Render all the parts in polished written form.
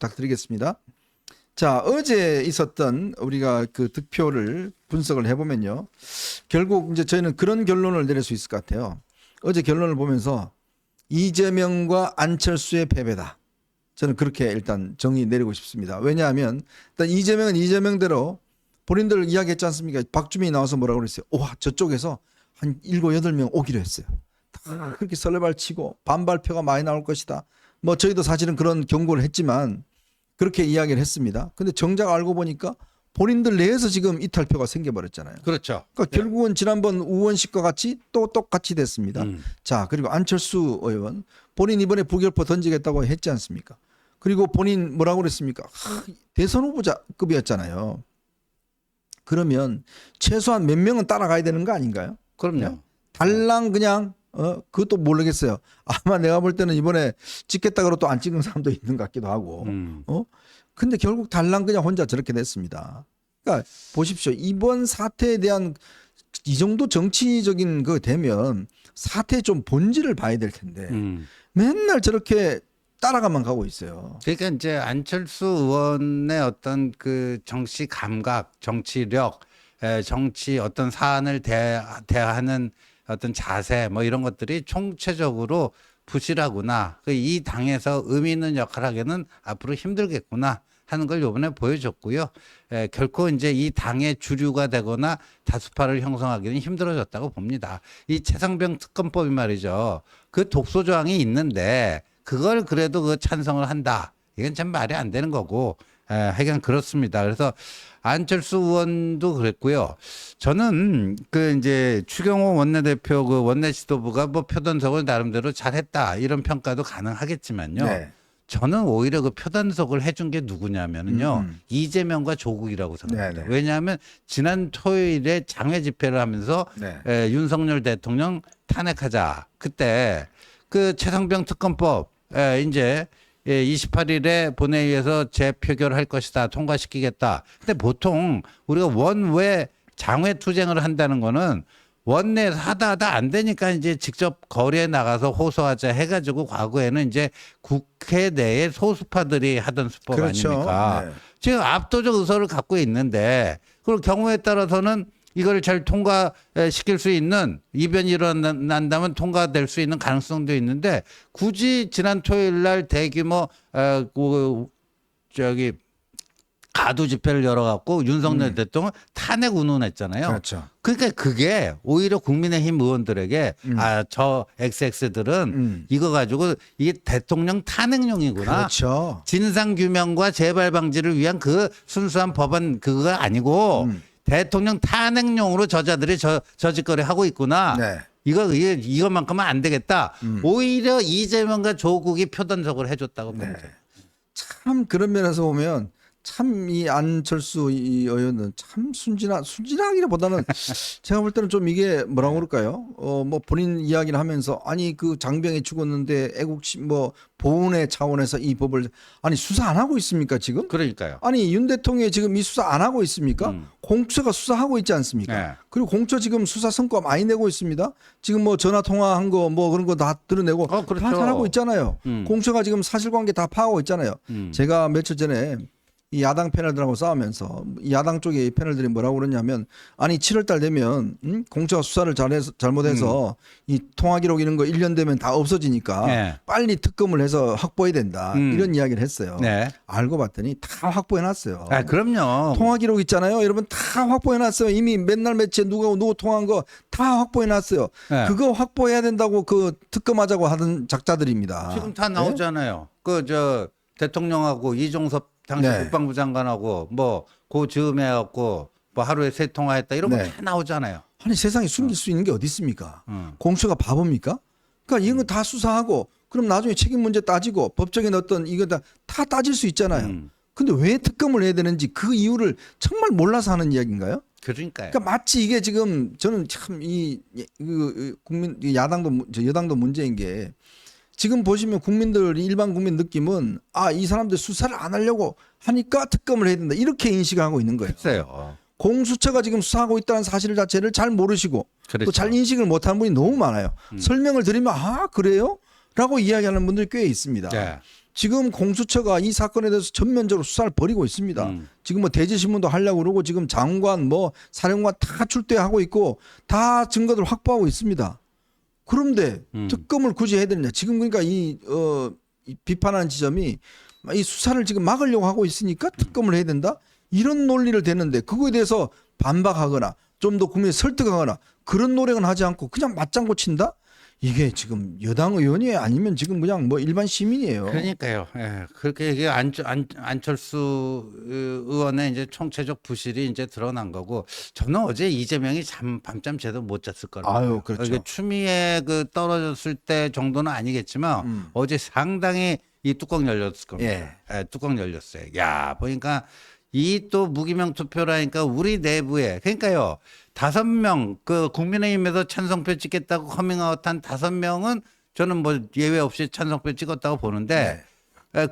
부탁드리겠습니다. 자, 어제 있었던 우리가 그 득표를 분석을 해보면요. 결국 이제 저희는 그런 결론을 내릴 수 있을 것 같아요. 어제 결론을 보면서 이재명과 안철수의 패배다. 저는 그렇게 일단 정의 내리고 싶습니다. 왜냐하면 일단 이재명은 이재명대로 본인들 이야기했지 않습니까? 박주민이 나와서 뭐라고 그랬어요? 와, 저쪽에서 한 7, 8명 오기로 했어요. 다 그렇게 설레발 치고 반발표가 많이 나올 것이다. 뭐 저희도 사실은 그런 경고를 했지만 그렇게 이야기를 했습니다. 근데 정작 알고 보니까 본인들 내에서 지금 이탈표가 생겨버렸잖아요. 그렇죠. 그러니까 결국은 지난번 우원식과 같이 또 똑같이 됐습니다. 자, 그리고 안철수 의원 본인 이번에 부결표 던지겠다고 했지 않습니까? 그리고 본인 뭐라고 그랬습니까? 대선 후보자급이었잖아요. 그러면 최소한 몇 명은 따라가야 되는 거 아닌가요? 그럼요. 달랑 그냥 그것도 모르겠어요. 아마 내가 볼 때는 이번에 찍겠다 그러고 또 안 찍은 사람도 있는 것 같기도 하고. 근데 결국 달랑 그냥 혼자 저렇게 됐습니다. 그러니까 보십시오. 이번 사태에 대한 이 정도 정치적인 거 되면 사태의 좀 본질을 봐야 될 텐데 맨날 저렇게 따라가만 가고 있어요. 그러니까 이제 안철수 의원의 어떤 그 정치 감각, 정치력, 정치 어떤 사안을 대하는 어떤 자세 뭐 이런 것들이 총체적으로 부실하구나. 이 당에서 의미 있는 역할을 하기는 앞으로 힘들겠구나 하는 걸 이번에 보여줬고요. 결코 이제 이 당의 주류가 되거나 다수파를 형성하기는 힘들어졌다고 봅니다. 이 최상병 특검법이 말이죠. 그 독소 조항이 있는데 그걸 그래도 그 찬성을 한다. 이건 참 말이 안 되는 거고 하여간 그렇습니다. 그래서 안철수 의원도 그랬고요. 저는 그 이제 추경호 원내대표 그 원내 지도부가 뭐 표단속을 나름대로 잘했다 이런 평가도 가능하겠지만요. 네. 저는 오히려 그 표단속을 해준 게 누구냐면은요. 이재명과 조국이라고 생각합니다. 네네. 왜냐하면 지난 토요일에 장외 집회를 하면서 네. 윤석열 대통령 탄핵하자. 그때 그 최상병 특검법 이제 28일에 본회의에서 재표결할 것이다. 통과시키겠다. 근데 보통 우리가 원외 장외 투쟁을 한다는 거는 원내에서 하다 안 되니까 이제 직접 거리에 나가서 호소하자 해가지고 과거에는 이제 국회 내에 소수파들이 하던 수법 그렇죠. 아닙니까? 네. 지금 압도적 의석을 갖고 있는데 그리고 경우에 따라서는 이걸 잘 통과시킬 수 있는 이변이 일어난다면 통과될 수 있는 가능성도 있는데 굳이 지난 토요일 날 대규모 가두 집회를 열어갖고 윤석열 대통령 탄핵 운운했잖아요. 그렇죠. 그러니까 그게 오히려 국민의힘 의원들에게 저 XX들은 이거 가지고 이게 대통령 탄핵용이구나. 그렇죠. 진상 규명과 재발 방지를 위한 그 순수한 법안 그거가 아니고 대통령 탄핵용으로 저자들이 저 짓거리 하고 있구나. 네. 이것만큼은 안 되겠다. 오히려 이재명과 조국이 표단적으로 해줬다고 봅니다. 참 그런 면에서 보면 참 이 안철수 이 의원은 참 순진하기보다는 제가 볼 때는 좀 이게 뭐라고 그럴까요? 뭐 본인 이야기를 하면서 아니 그 장병이 죽었는데 애국심 뭐 보훈의 차원에서 이 법을 아니 수사 안 하고 있습니까 지금? 그러니까요. 아니 윤 대통령이 지금 이 수사 안 하고 있습니까? 공처가 수사하고 있지 않습니까? 네. 그리고 공처 지금 수사 성과 많이 내고 있습니다. 지금 뭐 전화 통화한 거 뭐 그런 거 다 드러내고 그렇죠. 다 잘하고 있잖아요. 공처가 지금 사실관계 다 파악하고 있잖아요. 제가 며칠 전에 이 야당 패널들하고 싸우면서 이 야당 쪽에 이 패널들이 뭐라고 그러냐면 아니 7월 달 되면 공처가 수사를 잘못해서 이 통화 기록 이런 거 1년 되면 다 없어지니까 네. 빨리 특검을 해서 확보해야 된다. 이런 이야기를 했어요. 네. 알고 봤더니 다 확보해 놨어요. 아, 그럼요. 통화 기록 있잖아요. 여러분 다 확보해 놨어요. 이미 맨날 며칠 누구 통화한 거 다 확보해 놨어요. 네. 그거 확보해야 된다고 그 특검하자고 하던 작자들입니다. 지금 다 나오잖아요. 그 저 대통령하고 이종섭 당시 네. 국방부 장관하고 뭐 그 즈음에 갖고 뭐 하루에 3통화했다 이런 거 다 네. 나오잖아요. 아니 세상에 숨길 수 있는 게 어디 있습니까? 공수가 바보입니까? 그러니까 이런 거 다 수사하고 그럼 나중에 책임 문제 따지고 법적인 어떤 이거 다 따질 수 있잖아요. 근데 왜 특검을 해야 되는지 그 이유를 정말 몰라서 하는 이야기인가요? 그러니까요. 그러니까 마치 이게 지금 저는 참 이 국민 야당도 여당도 문제인 게 지금 보시면 국민들이 일반 국민 느낌은 아, 이 사람들 수사를 안 하려고 하니까 특검을 해야 된다. 이렇게 인식하고 있는 거예요. 글쎄요. 공수처가 지금 수사하고 있다는 사실 자체를 잘 모르시고 그렇죠. 또 잘 인식을 못하는 분이 너무 많아요. 설명을 드리면 아, 그래요? 라고 이야기하는 분들이 꽤 있습니다. 네. 지금 공수처가 이 사건에 대해서 전면적으로 수사를 벌이고 있습니다. 지금 뭐 대지신문도 하려고 그러고 지금 장관 뭐 사령관 다 출두하고 있고 다 증거들 확보하고 있습니다. 그런데 특검을 굳이 해야 되느냐? 지금 그러니까 이 비판하는 지점이 이 수사를 지금 막으려고 하고 있으니까 특검을 해야 된다? 이런 논리를 대는데 그거에 대해서 반박하거나 좀 더 국민을 설득하거나 그런 노력은 하지 않고 그냥 맞장구 친다? 이게 지금 여당 의원이 아니면 지금 그냥 뭐 일반 시민이에요. 그러니까요. 예. 그렇게 이게 안철수 의원의 이제 총체적 부실이 이제 드러난 거고 저는 어제 이재명이 밤잠 제대로 못 잤을 거라고. 아유, 그렇죠. 이게 추미애 그 떨어졌을 때 정도는 아니겠지만 어제 상당히 이 뚜껑 열렸을 겁니다. 예, 뚜껑 열렸어요. 야, 보니까 이 또 무기명 투표라니까 우리 내부에 그러니까요. 5명 그 국민의힘에서 찬성표 찍겠다고 커밍아웃한 5명은 저는 뭐 예외 없이 찬성표 찍었다고 보는데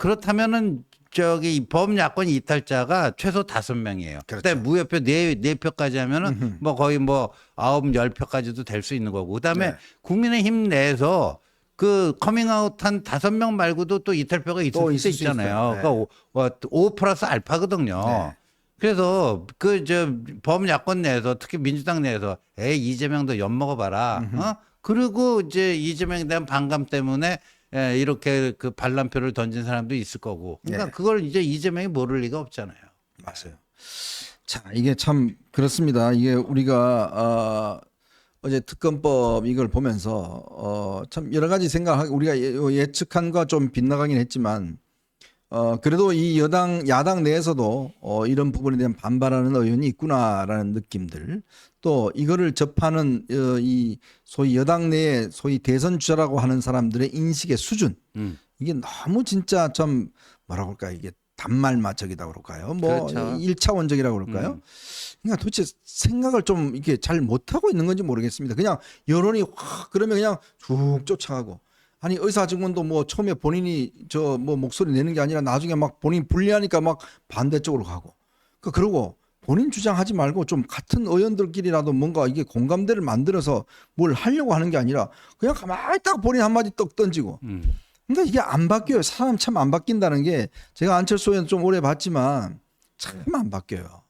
그렇다면은 저기 범야권 이탈자가 최소 5명이에요. 그렇죠. 그때 무효표 4표까지 하면은 뭐 거의 뭐 9, 10표까지도 될 수 있는 거고. 그다음에 국민의힘 내에서 그 커밍아웃한 5명 말고도 또 이탈표가 있을 수 있잖아요. 네. 그러니까 5 플러스 알파거든요. 네. 그래서 그 저 범야권 내에서 특히 민주당 내에서 이재명도 엿 먹어봐라. 그리고 이제 이재명에 대한 반감 때문에 이렇게 그 반란표를 던진 사람도 있을 거고. 그러니까 네. 그걸 이제 이재명이 모를 리가 없잖아요. 맞아요. 자, 이게 참 그렇습니다. 이게 우리가 어제 특검법 이걸 보면서 참 여러 가지 생각하고 우리가 예측한 거 좀 빗나가긴 했지만 그래도 이 야당 내에서도 이런 부분에 대한 반발하는 의원이 있구나라는 느낌들 또 이거를 접하는 이 소위 여당 내에 소위 대선 주자라고 하는 사람들의 인식의 수준 이게 너무 진짜 좀 뭐라고 할까 이게 단말마적이다 그럴까요? 뭐 그렇죠. 1차원적이라고 그럴까요? 그러니까 도대체 생각을 좀 이게 잘 못하고 있는 건지 모르겠습니다. 그냥 여론이 확 그러면 그냥 쭉 쫓아가고 아니 의사 증언도 뭐 처음에 본인이 저 뭐 목소리 내는 게 아니라 나중에 막 본인 불리하니까 막 반대쪽으로 가고 그러고 본인 주장하지 말고 좀 같은 의원들끼리라도 뭔가 이게 공감대를 만들어서 뭘 하려고 하는 게 아니라 그냥 가만히 딱 본인 한마디 떡 던지고 그러니까 이게 안 바뀌어요. 사람 참 안 바뀐다는 게 제가 안철수 의원 좀 오래 봤지만 참 안 바뀌어요.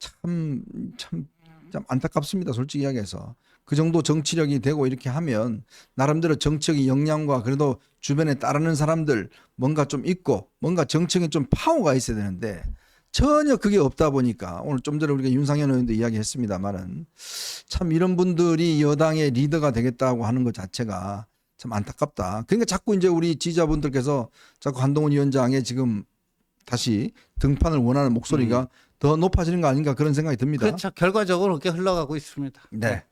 참 안타깝습니다. 솔직히 이야기해서. 그 정도 정치력이 되고 이렇게 하면 나름대로 정치적인 역량과 그래도 주변에 따르는 사람들 뭔가 좀 있고 뭔가 정치적인 좀 파워가 있어야 되는데 전혀 그게 없다 보니까 오늘 좀 전에 우리가 윤상현 의원도 이야기했습니다만은 참 이런 분들이 여당의 리더가 되겠다고 하는 것 자체가 참 안타깝다. 그러니까 자꾸 이제 우리 지지자분들께서 자꾸 한동훈 위원장의 지금 다시 등판을 원하는 목소리가 더 높아지는 거 아닌가 그런 생각이 듭니다. 그렇죠. 결과적으로 그렇게 흘러가고 있습니다. 네.